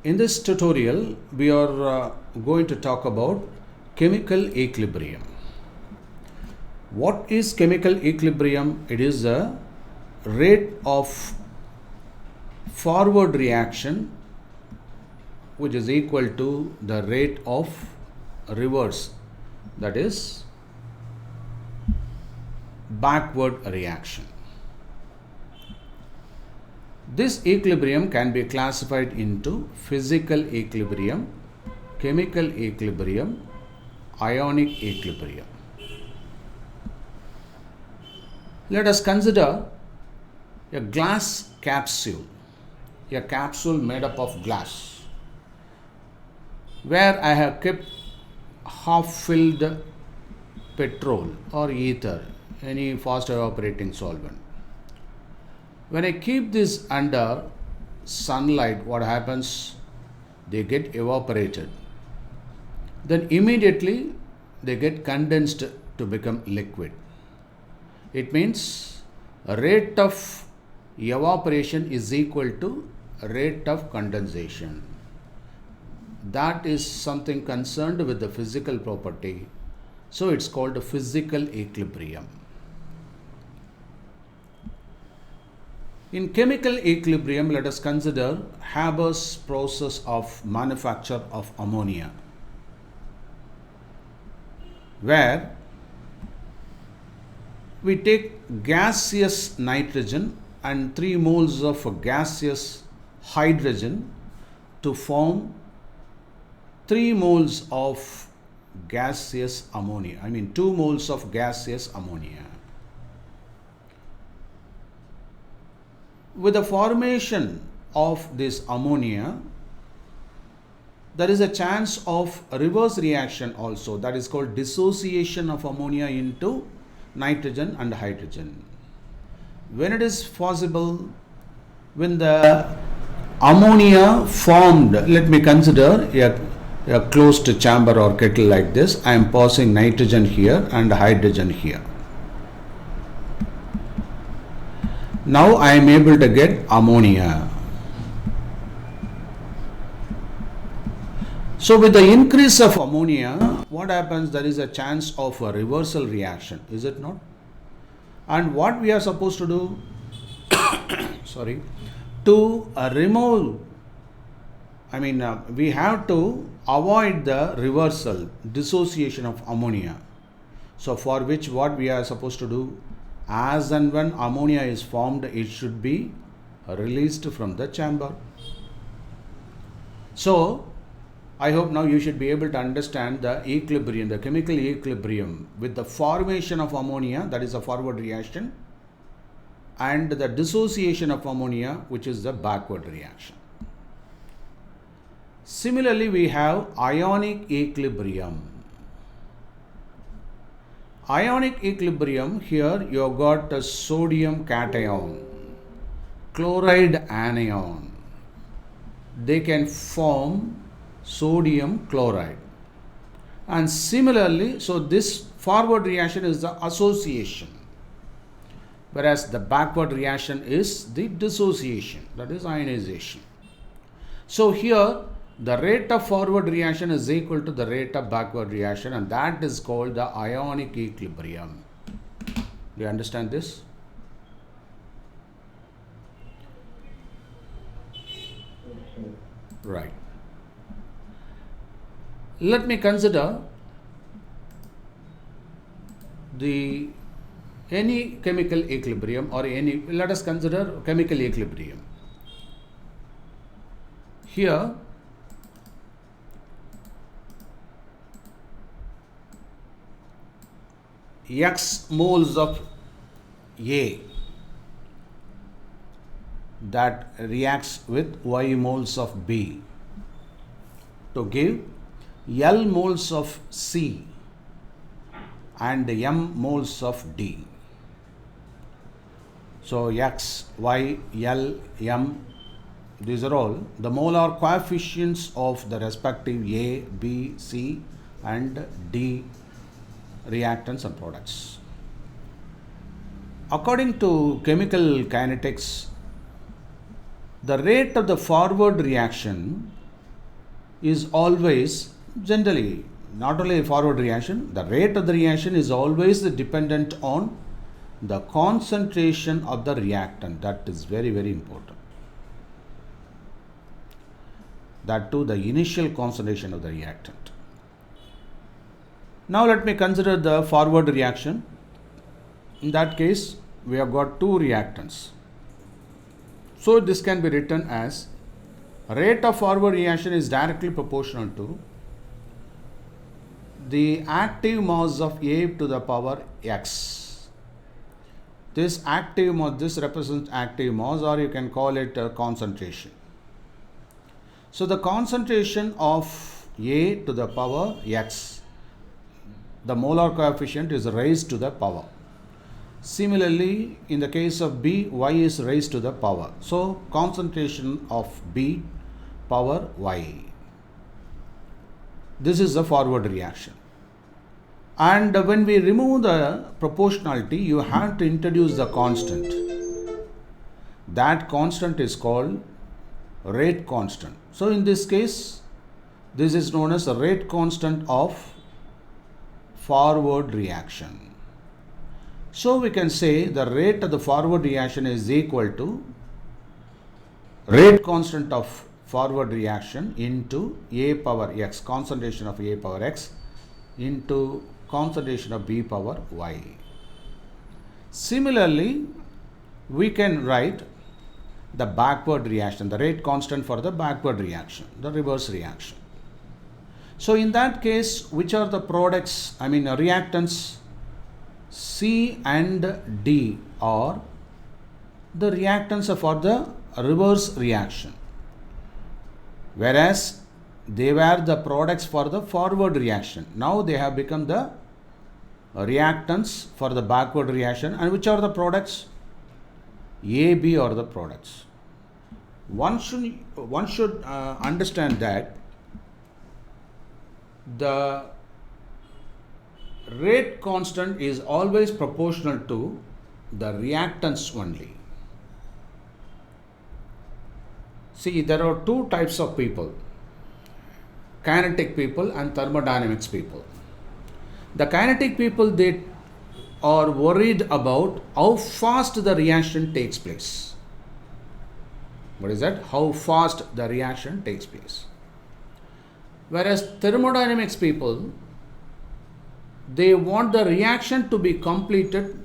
In this tutorial, we are going to talk about chemical equilibrium. What is chemical equilibrium? It is the rate of forward reaction which is equal to the rate of reverse, that is backward reaction. This equilibrium can be classified into physical equilibrium, chemical equilibrium, ionic equilibrium. Let us consider a glass capsule, a capsule made up of glass, where I have kept half-filled petrol or ether, any fast evaporating solvent. When I keep this under sunlight, what happens? They get evaporated. Then immediately they get condensed to become liquid. It means rate of evaporation is equal to rate of condensation. That is something concerned with the physical property. So it's called a physical equilibrium. In chemical equilibrium, let us consider Haber's process of manufacture of ammonia, where we take gaseous nitrogen and 3 moles of gaseous hydrogen to form 3 moles of gaseous ammonia, 2 moles of gaseous ammonia. With the formation of this ammonia, there is a chance of reverse reaction also, that is called dissociation of ammonia into nitrogen and hydrogen. When it is possible, when the ammonia formed, let me consider a closed chamber or kettle like this. I am passing nitrogen here and hydrogen here. Now I am able to get ammonia. So with the increase of ammonia, what happens? There is a chance of a reversal reaction, is it not? And what we are supposed to do? To remove, we have to avoid the reversal, dissociation of ammonia. So for which what we are supposed to do? As and when ammonia is formed, it should be released from the chamber. So I hope now you should be able to understand the equilibrium, the chemical equilibrium with the formation of ammonia, that is a forward reaction, and the dissociation of ammonia, which is the backward reaction. Similarly, we have ionic equilibrium. Ionic equilibrium, here you have got a sodium cation, chloride anion. They can form sodium chloride. And similarly, so this forward reaction is the association, whereas the backward reaction is the dissociation, that is ionization. So here the rate of forward reaction is equal to the rate of backward reaction, and that is called the ionic equilibrium. Do you understand this? Right. Let me consider any chemical equilibrium or let us consider chemical equilibrium. Here X moles of A that reacts with Y moles of B to give L moles of C and M moles of D. So X, Y, L, M, these are all the molar coefficients of the respective A, B, C and D reactants and products. According to chemical kinetics, the rate of the forward reaction is always, generally, not only forward reaction, the rate of the reaction is always dependent on the concentration of the reactant. That is very, very important. That too, the initial concentration of the reactant. Now let me consider the forward reaction. In that case, we have got two reactants. So this can be written as rate of forward reaction is directly proportional to the active mass of A to the power x. This active mass, this represents active mass, or you can call it a concentration. So the concentration of A to the power x, the molar coefficient is raised to the power. Similarly, in the case of B, Y is raised to the power. So concentration of B power Y. This is the forward reaction. And when we remove the proportionality, you have to introduce the constant. That constant is called rate constant. So in this case, this is known as the rate constant of forward reaction. So we can say the rate of the forward reaction is equal to rate constant of forward reaction into A power x, concentration of A power x, into concentration of B power y. Similarly, we can write the backward reaction, the rate constant for the backward reaction, the reverse reaction. So in that case, which are the products, reactants C and D are the reactants for the reverse reaction, whereas they were the products for the forward reaction. Now they have become the reactants for the backward reaction. And which are the products? A, B are the products. One should understand that the rate constant is always proportional to the reactants only. See, there are two types of people: kinetic people and thermodynamics people. The kinetic people, they are worried about how fast the reaction takes place. What is that? How fast the reaction takes place. Whereas thermodynamics people, they want the reaction to be completed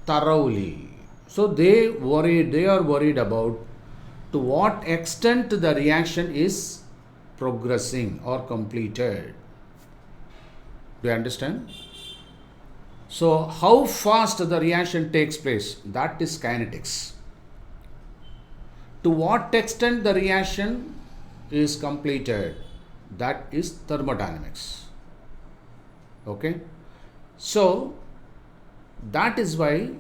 thoroughly. So they are worried about to what extent the reaction is progressing or completed. Do you understand? So how fast the reaction takes place, that is kinetics. To what extent the reaction is completed, that is thermodynamics. Okay? So that is why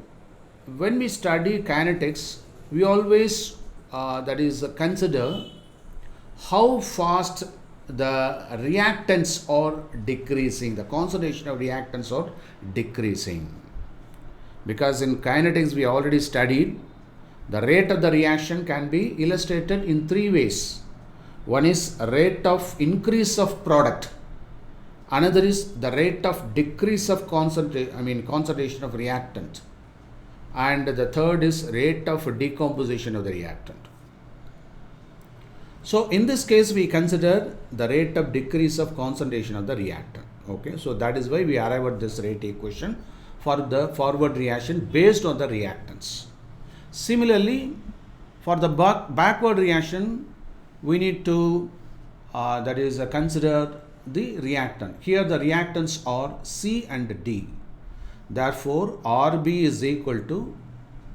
when we study kinetics, we always consider how fast the reactants are decreasing, the concentration of reactants are decreasing. Because in kinetics we already studied the rate of the reaction can be illustrated in three ways. One is rate of increase of product. Another is the rate of decrease of concentration of reactant. And the third is rate of decomposition of the reactant. So in this case, we consider the rate of decrease of concentration of the reactant. Okay, so that is why we arrive at this rate equation for the forward reaction based on the reactants. Similarly, for the backward reaction, we need to consider the reactant. Here the reactants are C and D. Therefore, RB is equal to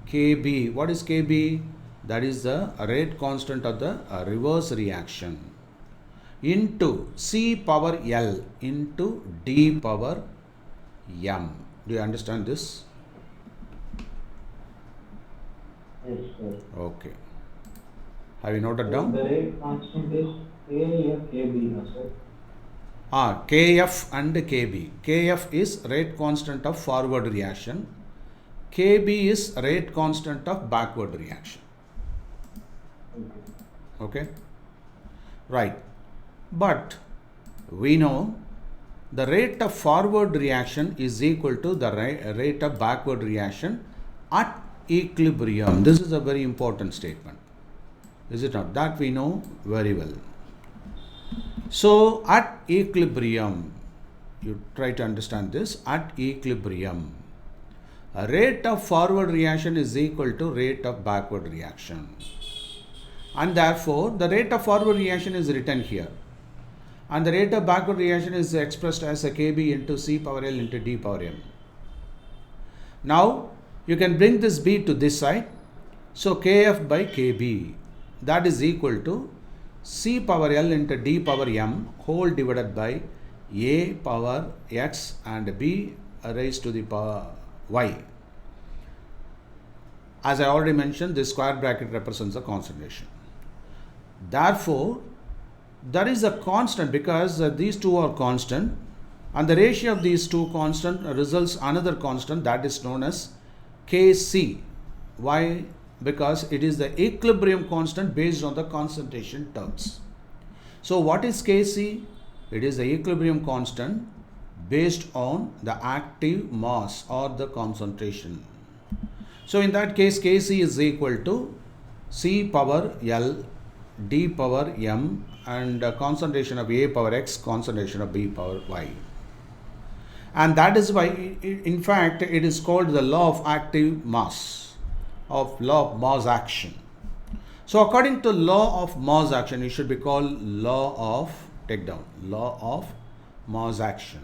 KB. What is KB? That is the rate constant of the reverse reaction into C power L into D power M. Do you understand this? Yes, sir. Okay. Have you noted down? The rate constant is KFKB, no, sir? KF and KB. KF is rate constant of forward reaction. KB is rate constant of backward reaction. Okay. Right. But we know the rate of forward reaction is equal to the rate of backward reaction at equilibrium. This is a very important statement, is it not? That we know very well. So at equilibrium, you try to understand this, at equilibrium, a rate of forward reaction is equal to rate of backward reaction. And therefore, the rate of forward reaction is written here. And the rate of backward reaction is expressed as a Kb into C power L into D power M. Now, you can bring this B to this side. So, Kf by Kb, that is equal to C power L into D power M whole divided by A power X and B raised to the power Y. As I already mentioned, this square bracket represents the concentration. Therefore, there is a constant because these two are constant, and the ratio of these two constant results another constant that is known as Kc. Why? Because it is the equilibrium constant based on the concentration terms. So what is Kc? It is the equilibrium constant based on the active mass or the concentration. So in that case, Kc is equal to C power L D power M and concentration of A power X, concentration of B power Y. And that is why, in fact, it is called the law of active mass, of law of mass action. So according to law of mass action, it should be called law of, take down, law of mass action.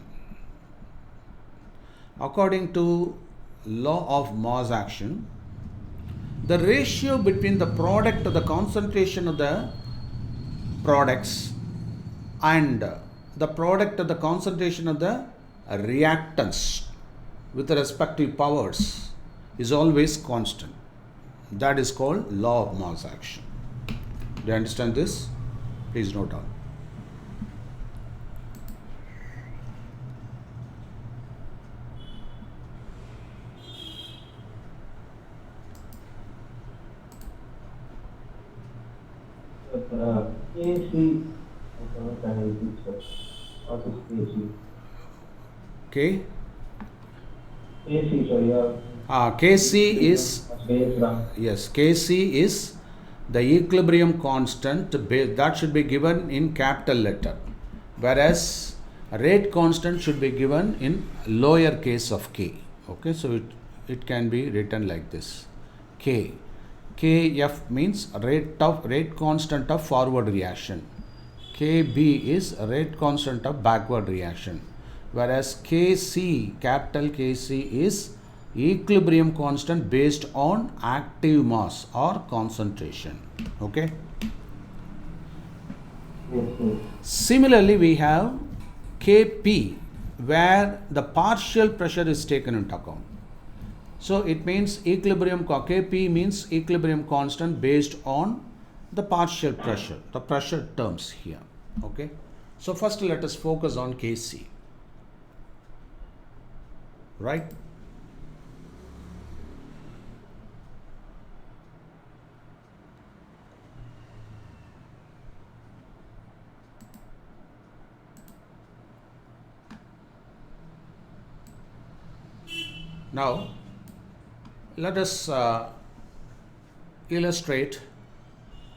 According to law of mass action, the ratio between the product of the concentration of the products and the product of the concentration of the reactants with the respective powers is always constant. That is called law of mass action. Do you understand this? Please note down. Kc, what is Kc? Okay. Kc, sorry. Kc is, yes, Kc is the equilibrium constant that should be given in capital letter, whereas rate constant should be given in lower case of K. Okay, so it can be written like this. K. Kf means rate constant of forward reaction. Kb is rate constant of backward reaction. Whereas Kc, capital Kc is equilibrium constant based on active mass or concentration. Okay. Similarly, we have Kp where the partial pressure is taken into account. So it means equilibrium, Kp means equilibrium constant based on the partial pressure, the pressure terms here. Okay. So first let us focus on Kc. Right? Now, let us illustrate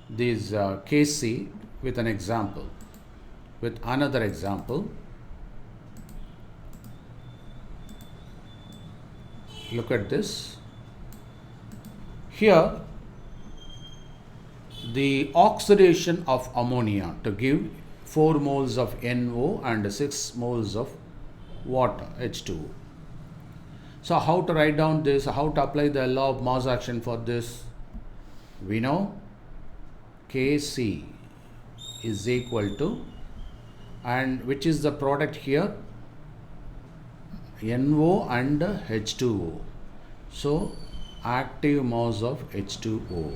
this Kc with an example, with another example. Look at this. Here, the oxidation of ammonia to give 4 moles of NO and 6 moles of water, H2O. So how to write down this, how to apply the law of mass action for this? We know Kc is equal to, and which is the product here? NO and H2O. So active mass of H2O.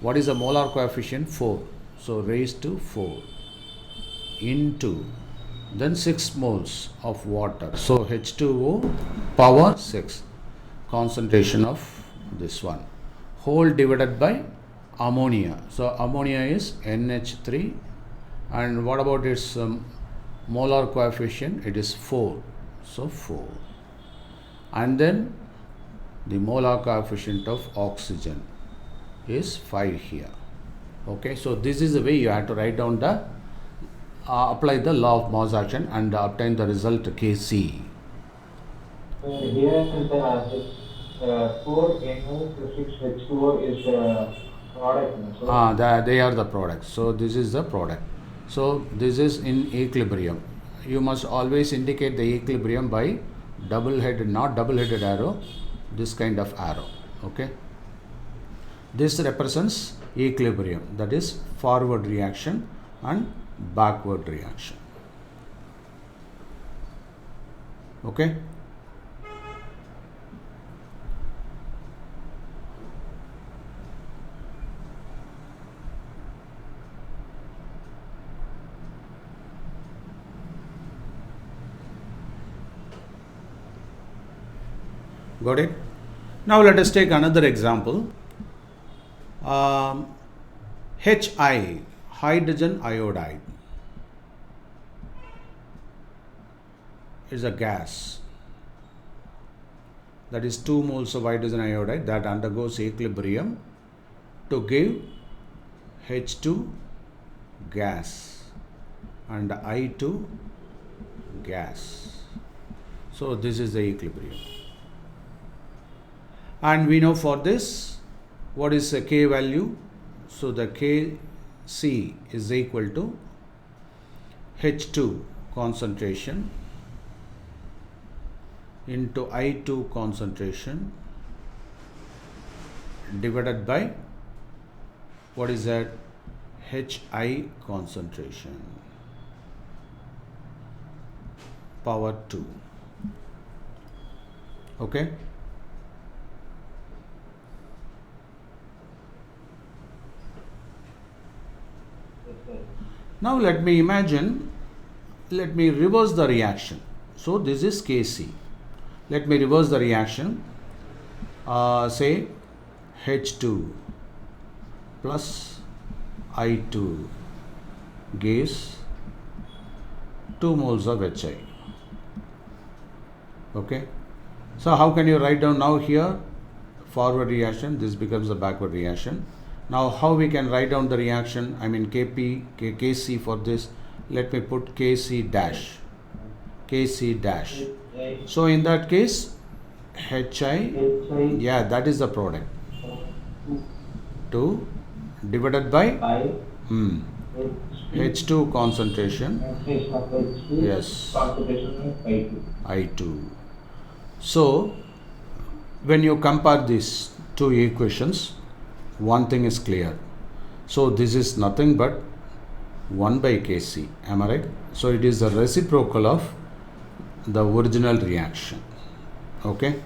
What is the molar coefficient? 4. So raised to 4 into then 6 moles of water. So H2O power 6. Concentration of this one. Whole divided by ammonia. So ammonia is NH3 And what about its molar coefficient? It is 4. So 4. And then the molar coefficient of oxygen is 5 here. Okay, so this is the way you have to write down the apply the law of mass action and obtain the result Kc. Here the 4NO6H2O is product. So They are the products. So this is the product. So this is in equilibrium. You must always indicate the equilibrium by double-headed, not double-headed arrow, this kind of arrow. Okay. This represents equilibrium, that is forward reaction and backward reaction. Okay. Got it? Now let us take another example. HI, hydrogen iodide, is a gas. That is 2 moles of hydrogen iodide that undergoes equilibrium to give H2 gas and I2 gas. So this is the equilibrium. And we know for this, what is the K value? So the Kc is equal to H2 concentration into I2 concentration divided by, what is that? Hi concentration power 2. Okay. Now let me reverse the reaction. So this is Kc. Let me reverse the reaction. Say H2 plus I2 gives 2 moles of Hi. Okay. So how can you write down now here? Forward reaction, this becomes a backward reaction. Now how we can write down the reaction? I mean Kc for this. Let me put Kc dash. Kc dash. So in that case, Hi, yeah, that is the product. 2 divided by H2 concentration. Yes. I2. So when you compare these two equations, one thing is clear. So this is nothing but 1 by Kc. Am I right? So it is the reciprocal of the original reaction. Okay.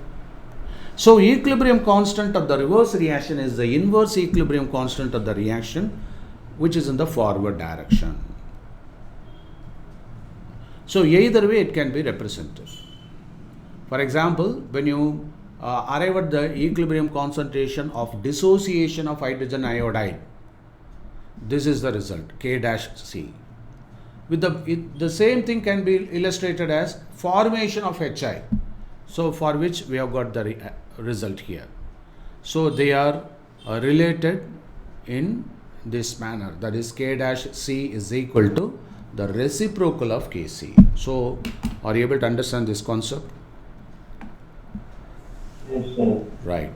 So equilibrium constant of the reverse reaction is the inverse equilibrium constant of the reaction, which is in the forward direction. So either way it can be represented. For example, when you arrive at the equilibrium concentration of dissociation of hydrogen iodide, this is the result, K dash C. With the same thing can be illustrated as formation of Hi. So for which we have got the result here. So they are related in this manner, that is K dash C is equal to the reciprocal of Kc. So are you able to understand this concept? Yes, sir. Right.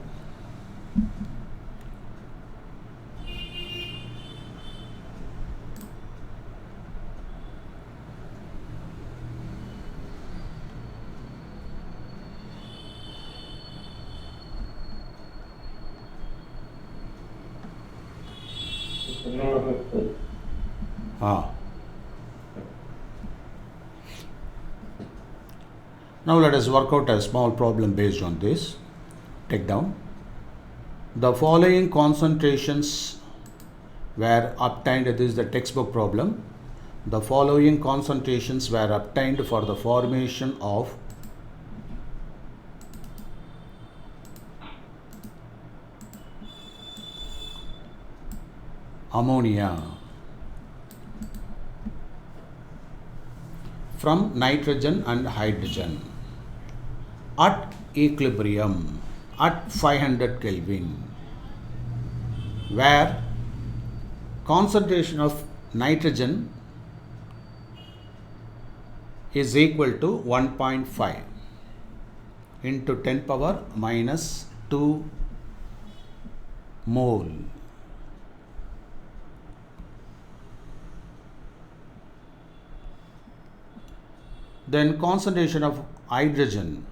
Now let us work out a small problem based on this. Take down. The following concentrations were obtained. This is the textbook problem. The following concentrations were obtained for the formation of ammonia from nitrogen and hydrogen at equilibrium at 500 Kelvin, where concentration of nitrogen is equal to 1.5 into 10 power minus 2 mole. Then concentration of hydrogen,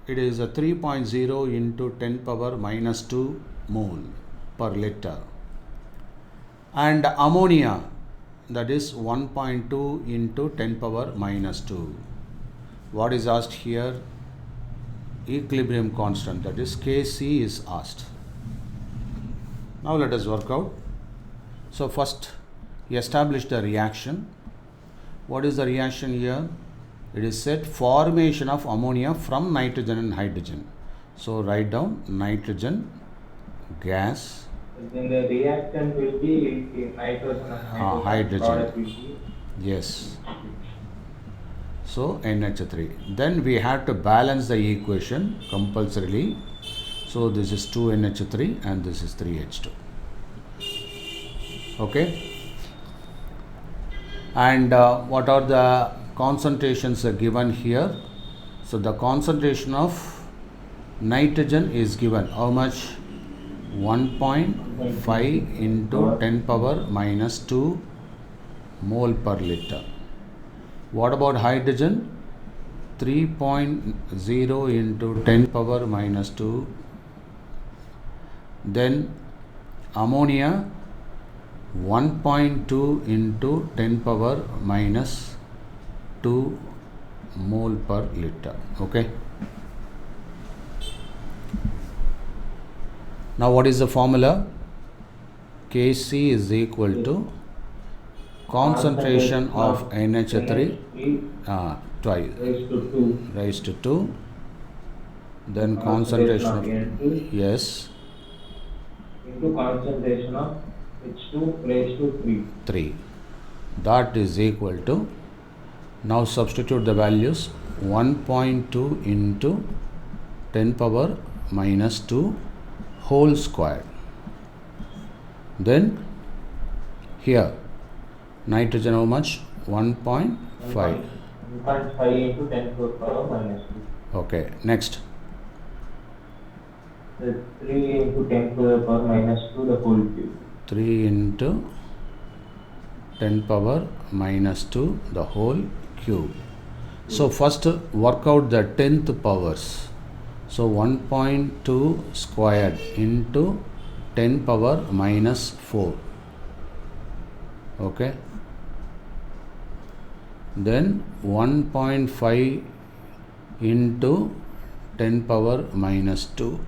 it is a 3.0 into 10 power minus 2 mole per liter. And ammonia, that is 1.2 into 10 power minus 2. What is asked here? Equilibrium constant, that is Kc is asked. Now let us work out. So first establish the reaction. What is the reaction here? It is said formation of ammonia from nitrogen and hydrogen. So write down nitrogen gas. Then the reactant will be nitrogen and hydrogen. Product will be yes. So NH3. Then we have to balance the equation compulsorily. So this is 2NH3 and this is 3H2. Okay. And what are the concentrations are given here? So the concentration of nitrogen is given how much? 1.5 into 10 power minus 2 mole per liter. What about hydrogen? 3.0 into 10 power minus 2. Then ammonia 1.2 into 10 power minus 2 mole per liter. Okay. Now what is the formula? Kc is equal to concentration of NH3 twice raised to 2. Then concentration of N2 yes into concentration of H2 raised to 3. That is equal to, now substitute the values, 1.2 into 10 power minus 2 whole square. Then here nitrogen how much? 1.5. 1.5 into 10 to the power minus 2. Okay, next. The 3 into 10 to the power minus 2 the whole cube. 3 into 10 power minus 2 the whole cube. So first work out the 10th powers. So 1.2 squared into 10 power minus 4. Okay. Then 1.5 into 10 power minus 2.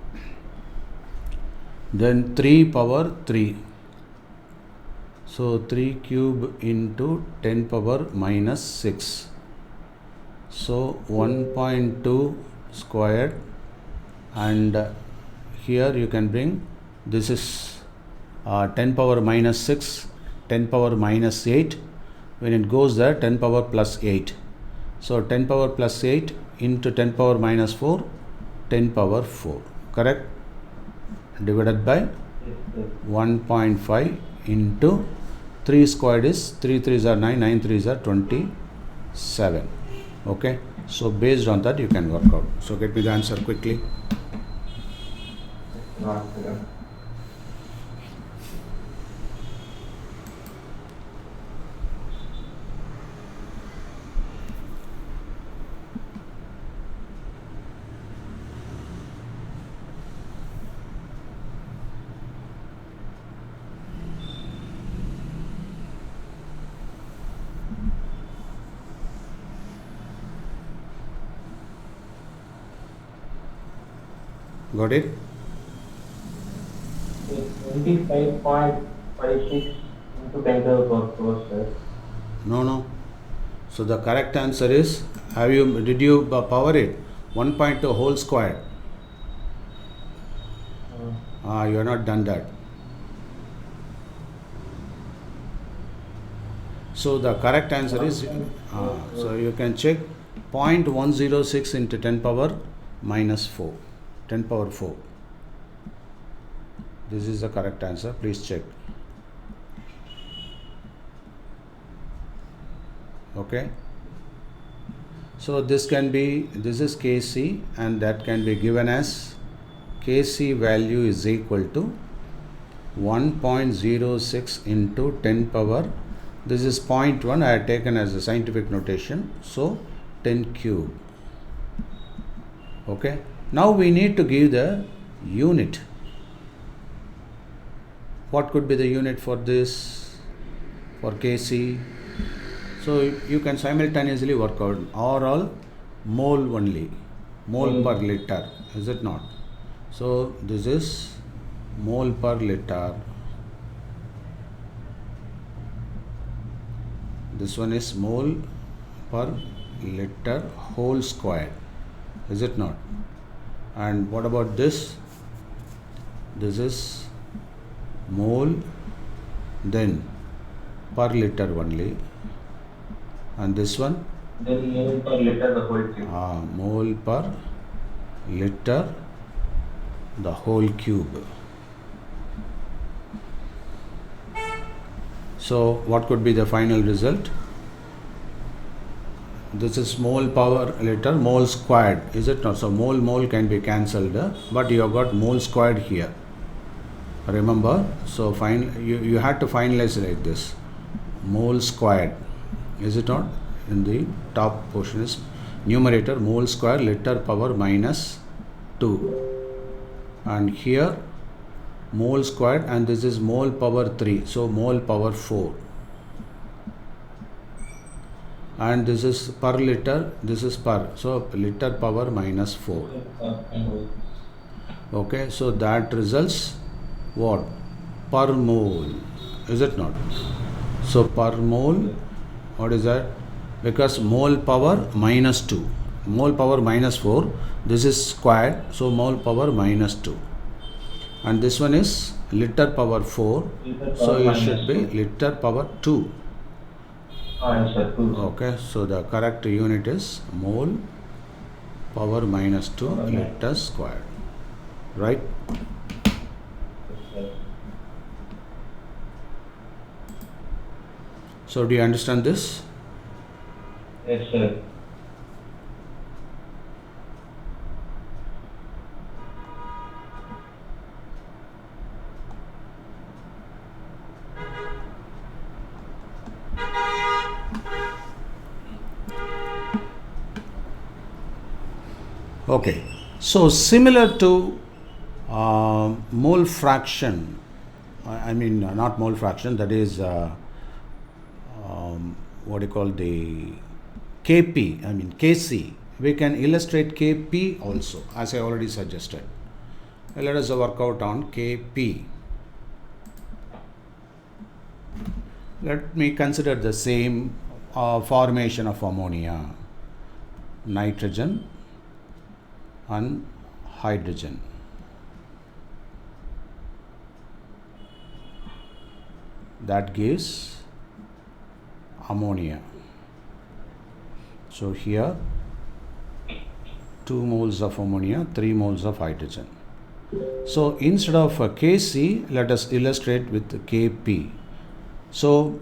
Then 3 power 3. So 3 cube into 10 power minus 6. So 1.2 squared, and here you can bring, this is 10 power minus 6, 10 power minus 8. When it goes there, 10 power plus 8. So 10 power plus 8 into 10 power minus 4, 10 power 4. Correct? Divided by 1.5 into 3 squared is 3 3s are 9, 9 3s are 27. Okay. So based on that you can work out. So get me the answer quickly. Got it? 25.56 into 10 to the power 4, sir. No. So the correct answer is, did you power it? 1.2 whole square. You have not done that. So the correct answer is, so you can check 0.106 into 10 power minus 4, 10 power 4. This is the correct answer. Please check. Okay. So this can be, this is Kc, and that can be given as Kc value is equal to 1.06 into 10 power. This is 0.1. I have taken as a scientific notation. So 10 cube. Okay. Now we need to give the unit. What could be the unit for this, for Kc? So you can simultaneously work out, or all mole only, mole per liter, is it not? So this is mole per liter. This one is mole per liter whole square, is it not? And what about this? This is mole, then per liter only. And this one? Then mole per liter the whole cube. Mole per liter the whole cube. So what could be the final result? This is mole per liter, mole squared, is it not? So mole can be cancelled, but you have got mole squared here. Remember, so you had to finalize like this, mole squared, is it not? In the top portion is numerator mole square liter power minus 2, and here mole squared, and this is mole power 3, so mole power 4, and this is per liter, this is per, so liter power minus 4. Okay, so that results what? Per mole, is it not? So per mole, what is that? Because mole power minus 2, mole power minus 4, this is squared, so mole power minus 2, and this one is liter power 4, so it should be liter power 2. Okay, so the correct unit is mole power minus 2 liter squared, right? So do you understand this? Yes, sir. Okay, so similar to mole fraction, not mole fraction, that is what you call the Kp, Kc, we can illustrate Kp also, as I already suggested. Let us work out on Kp. Let me consider the same formation of ammonia, nitrogen and hydrogen. That gives ammonia. So here 2 moles of ammonia, 3 moles of hydrogen. So instead of Kc, let us illustrate with Kp. So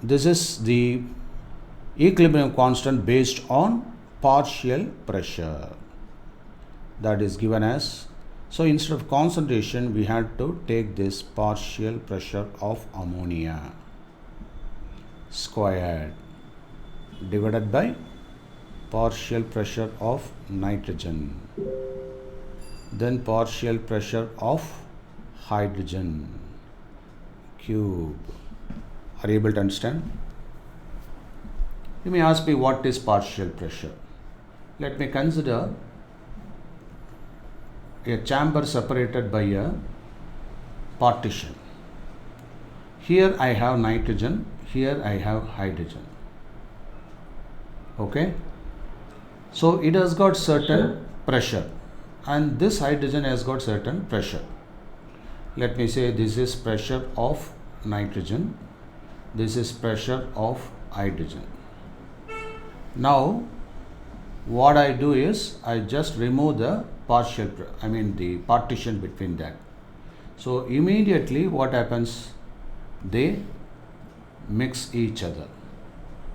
this is the equilibrium constant based on partial pressure, that is given as, so instead of concentration we had to take this partial pressure of ammonia squared divided by partial pressure of nitrogen, then partial pressure of hydrogen cube. Are you able to understand? You may ask me, what is partial pressure? Let me consider a chamber separated by a partition. Here I have nitrogen, here I have hydrogen. Okay, so it has got certain pressure, and this hydrogen has got certain pressure. Let me say this is pressure of nitrogen, This is pressure of hydrogen. Now what I do is I just remove the the partition between that. So immediately what happens? They mix each other.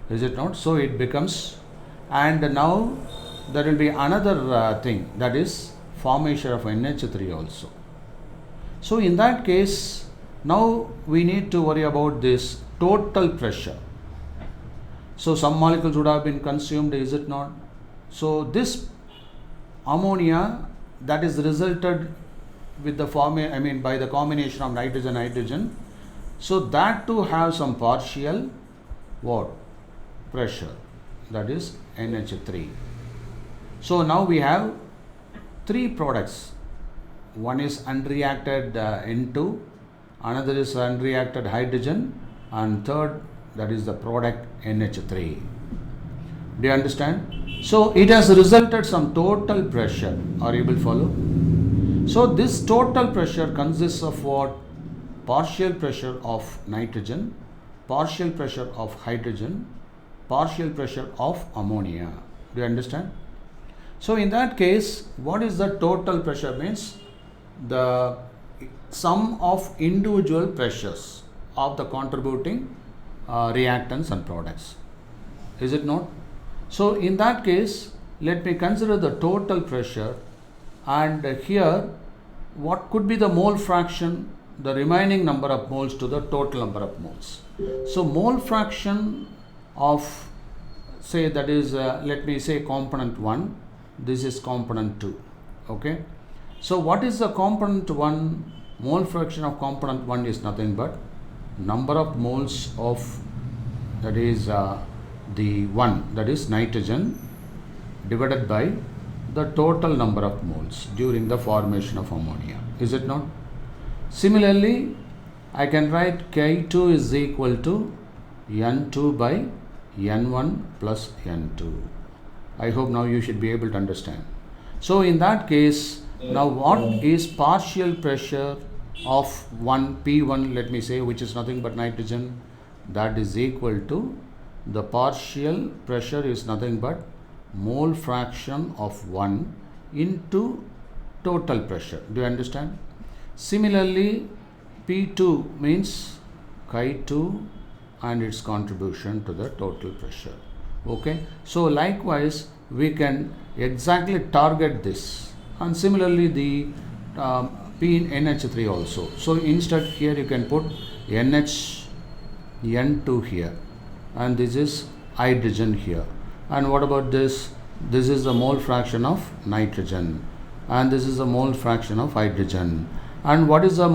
Is it not? So it becomes, and now there will be another thing, that is formation of NH3 also. So in that case, now we need to worry about this total pressure. So some molecules would have been consumed, is it not? So this ammonia that is resulted with the by the combination of nitrogen. So that to have some partial what? Pressure, that is NH3. So now we have three products. One is unreacted N2, another is unreacted hydrogen, and third, that is the product NH3. Do you understand? So it has resulted some total pressure. Are you able to follow? So this total pressure consists of what? Partial pressure of nitrogen, partial pressure of hydrogen, partial pressure of ammonia. Do you understand? So in that case, what is the total pressure? Means the sum of individual pressures of the contributing reactants and products. Is it not? So in that case, let me consider the total pressure, and here what could be the mole fraction, the remaining number of moles to the total number of moles. So mole fraction of, say, that is let me say component 1, this is component 2. Okay, so what is the component 1? Mole fraction of component 1 is nothing but number of moles of, that is the one, that is nitrogen, divided by the total number of moles during the formation of ammonia. Is it not? Similarly, I can write K2 is equal to N2 by N1 plus N2. I hope now you should be able to understand. So in that case, now what is partial pressure of P1, let me say, which is nothing but nitrogen, that is equal to the partial pressure is nothing but mole fraction of 1 into total pressure. Do you understand? Similarly, P2 means Chi2 and its contribution to the total pressure. Okay, so likewise we can exactly target this, and similarly the P in NH3 also. So instead here you can put NH2 here, and this is hydrogen here. And what about this? This is the mole fraction of nitrogen, and this is the mole fraction of hydrogen. And what is the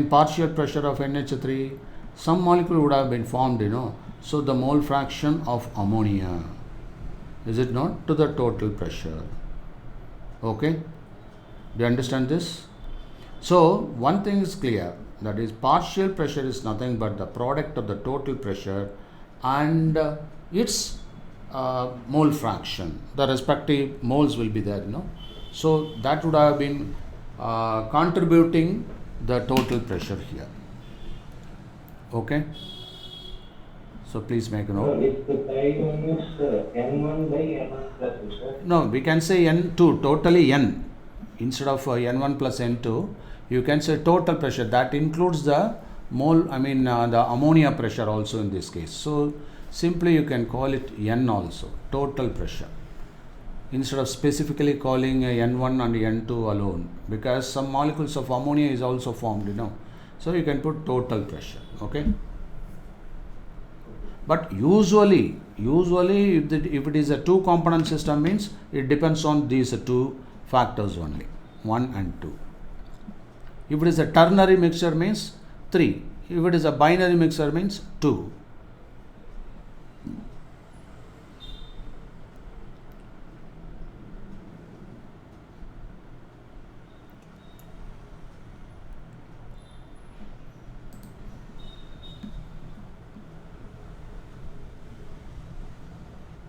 partial pressure of NH3? Some molecule would have been formed, So the mole fraction of ammonia, is it not, to the total pressure? Okay, do you understand this? So one thing is clear, that is partial pressure is nothing but the product of the total pressure and its mole fraction. The respective moles will be there, So that would have been contributing the total pressure here. Okay, so please make a note. If the Chi1 is N1 by N1 plus, sir? No, we can say N2, totally N. Instead of N1 plus N2, you can say total pressure. That includes the mole, the ammonia pressure also in this case. So simply you can call it N also, total pressure, instead of specifically calling N1 and N2 alone, because some molecules of ammonia is also formed, So you can put total pressure. Okay. But usually if it is a two component system, means it depends on these two factors only, 1 and 2. If it is a ternary mixture, means 3. If it is a binary mixture, means 2.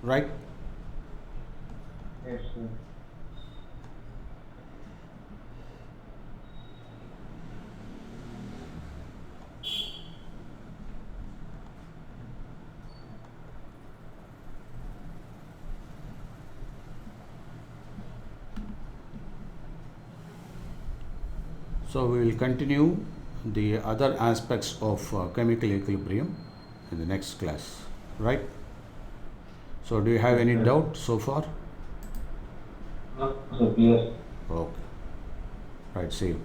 Right? Yes, sir. So we will continue the other aspects of chemical equilibrium in the next class, right? So do you have any doubt so far? No, so clear. Okay. Right, see you.